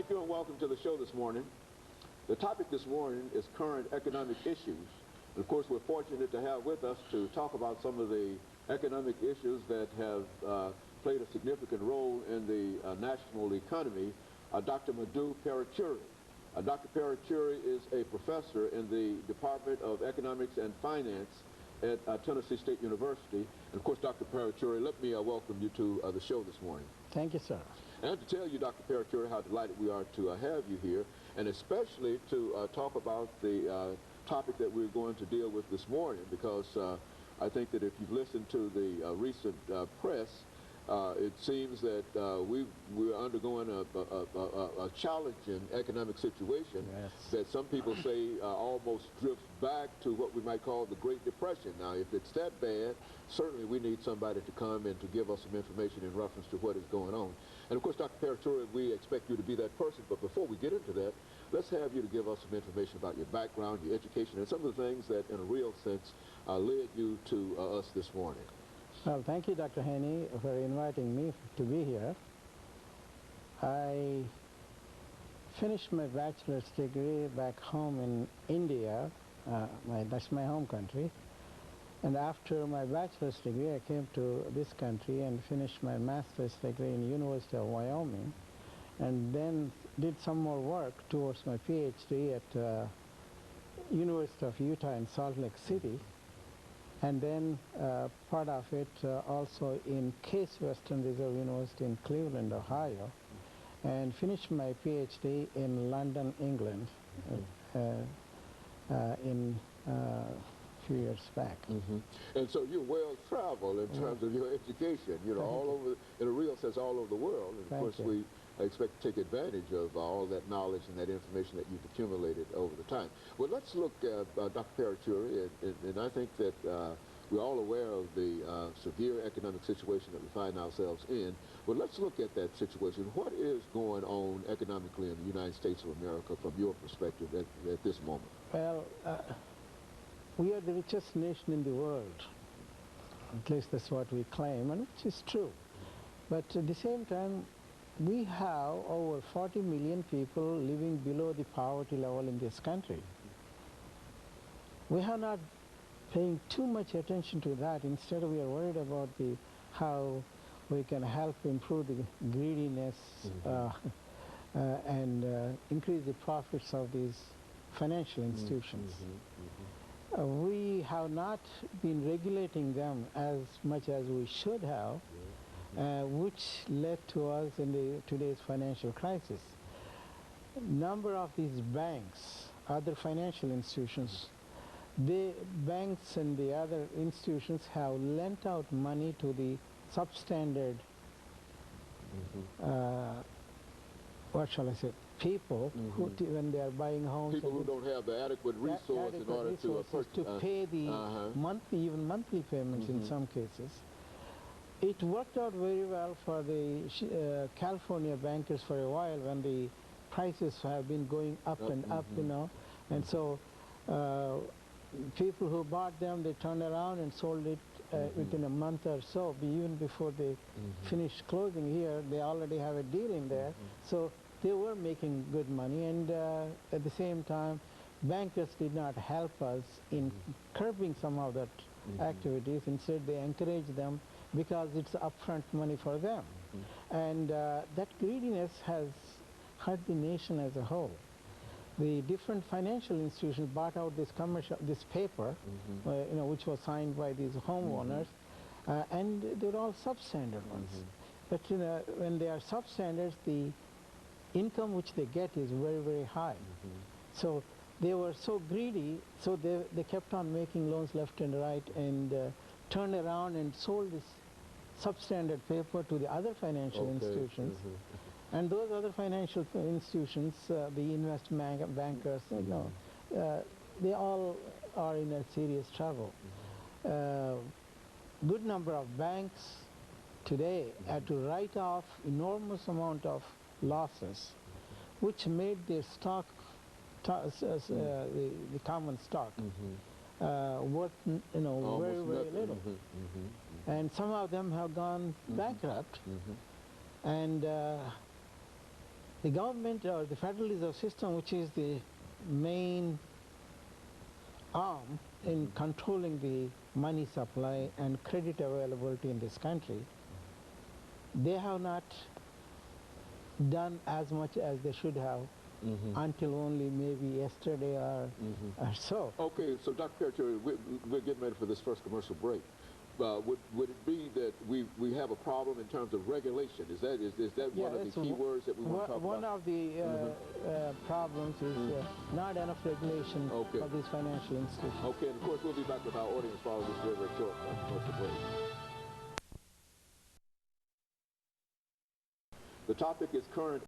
Thank you and welcome to the show this morning. The topic this morning is current economic issues. And of course, we're fortunate to have with us to talk about some of the economic issues that have played a significant role in the national economy, Dr. MParuchuri. Dr. MParuchuri is a professor in the Department of Economics and Finance at Tennessee State University. And of course, Dr. MParuchuri, let me welcome you to the show this morning. Thank you, sir. And I have to tell you, Dr. MParuchuri, how delighted we are to have you here, and especially to talk about the topic that we're going to deal with this morning, because I think that if you've listened to the recent press, it seems that we're undergoing a challenging economic situation that some people say almost drifts back to what we might call the Great Depression. Now, if it's that bad, certainly we need somebody to come and to give us some information in reference to what is going on. And of course, Dr. MParuchuri, we expect you to be that person, but before we get into that, let's have you to give us some information about your background, your education, and some of the things that, in a real sense, led you to us this morning. Well, thank you, Dr. Haney, for inviting me to be here. I finished my bachelor's degree back home in India. That's my home country. And after my bachelor's degree, I came to this country and finished my master's degree in University of Wyoming, and then did some more work towards my PhD at University of Utah in Salt Lake City, and then part of it also in Case Western Reserve University in Cleveland, Ohio, and finished my PhD in London, England, in few years back. And so you're well traveled in terms of your education, you know, all over, in a real sense, all over the world. And of course, we expect to take advantage of all that knowledge and that information that you've accumulated over the time. Well, let's look at Dr. MParuchuri, and I think that we're all aware of the severe economic situation that we find ourselves in. Well, let's look at that situation. What is going on economically in the United States of America from your perspective at this moment? Well, we are the richest nation in the world. At least that's what we claim, and which is true. But at the same time, we have over 40 million people living below the poverty level in this country. We are not paying too much attention to that. Instead, we are worried about how we can help improve the greediness and increase the profits of these financial institutions. We have not been regulating them as much as we should have, which led to us in today's financial crisis. Number of these banks, other financial institutions, the banks and the other institutions have lent out money to the substandard, what shall I say, people who, when they are buying homes. People who don't have the adequate resource in order to pay the even monthly payments in some cases. It worked out very well for the California bankers for a while when the prices have been going up and up, you know. And so people who bought them, they turned around and sold it within a month or so. Even before they finished closing here, they already have a deal in there. So they were making good money, and at the same time, bankers did not help us in curbing some of that activities. Instead, they encouraged them because it's upfront money for them. And that greediness has hurt the nation as a whole. The different financial institutions bought out this paper, you know, which was signed by these homeowners, and they're all substandard ones. But you know, when they are substandards, the income which they get is very, very high. So they were so greedy, so they kept on making loans left and right, and turned around and sold this substandard paper to the other financial institutions. And those other financial institutions, the investment bankers, you know, they all are in a serious trouble. Good number of banks today had to write off enormous amount of losses, which made their stock, the common stock, worth, you know, almost very, very little. And some of them have gone bankrupt. And the government or the Federal Reserve System, which is the main arm in controlling the money supply and credit availability in this country, they have not done as much as they should have until only maybe yesterday or so. Okay, so Dr. MParuchuri, we're getting ready for this first commercial break. Would it be that we have a problem in terms of regulation? Is that one of the key words that we want to talk about? One of the problems is not enough regulation of these financial institutions. Okay, and of course we'll be back with our audience following this very short commercial break. The topic is current